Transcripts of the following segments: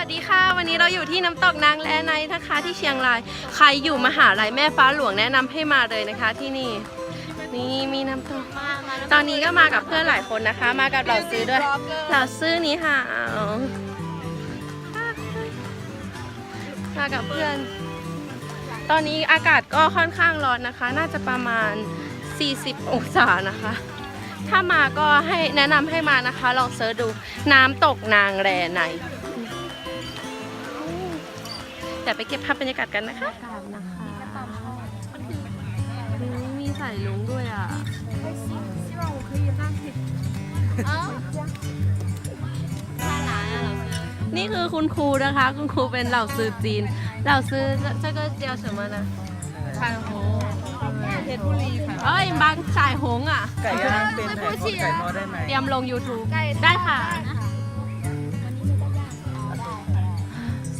วัสดีค่ะวันนี้เราอยู่ที่น้ำตกนางแลไนนะคะที่เชียงรายใครอยู่มหาลัยแม่ฟ้าหลวงแนะนำให้มาเลยนะคะที่นี่มีน้ำตกตอนนี้ก็มากับเพื่อนหลายคนนะคะมากับเราซื้อด้วยเราซื้อนี้ค่ะมากับเพื่อนตอนนี้อากาศก็ค่อนข้างร้อนนะคะน่าจะประมาณ40องศานะคะถ้ามาก็ให้แนะนำให้มานะคะลองเสิร์ชดูน้ำตกนางแลไนเดี๋ยวไปเก็บภาพบรรยากาศกันนะคะมีสายลุงด้วยอ่ะนี่คือคุณครูนะคะคุณครูเป็นเหล่าซื้อจีนเหล่าซื้อ这个叫什么呢彩虹เพชรบุรีค่ะเอ้ยบางสายหงอ่ะไก่ย่างเป็นไก่ทอดได้ไหม เตรียมลง YouTube ได้ค่ะ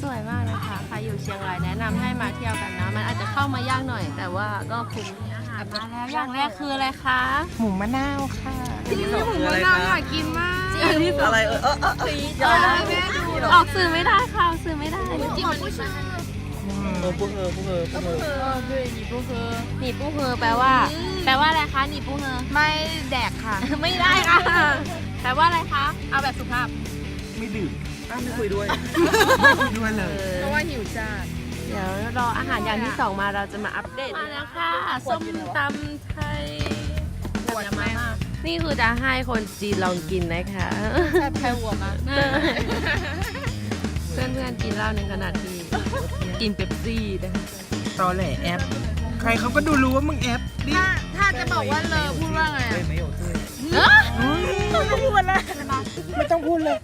สวยมากเลยค่ะใครอยู่เชียงรายแนะนำให้มาเที่ยวกันนะมันอาจจะเข้ามายากหน่อยแต่ว่าก็คุ้มอาหารมาแล้วอย่างแรกคืออะไรคะหมูมะนาวค่ะที่หมูมะนาวอยากกินมากอะไรออกสื่อไม่ได้ค่ะสื่อไม่ได้ปูเฮอหนีปูเฮอแปลว่าอะไรคะหนีปูเฮอไม่แดกค่ะ ไม่ได้ค่ะแปลว่าอะไรคะเอาแบบสุภาพไม่ดื่มไม่คุยด้วยไม่คุยด้วยเลยเพราะว่าหิวจ้าเดี๋ยวรออาหารอย่างที่2มาเราจะมาอัปเดตมาแล้วค่ะส้มตำไทยหัวมากนี่คือจะให้คนจีนลองกินนะคะแซ่บแพ้หัวมากเพื่อนๆกินเหล้าในขณะที่กินเป๊ปซี่นะคะตอแหลแอปใครเขาก็ดูรู้ว่ามึงแอปดิถ้าจะบอกว่าเลอพูดว่าไงไม่โอเคไม่ต้องพูดเลยไม่ต้องพูดเลย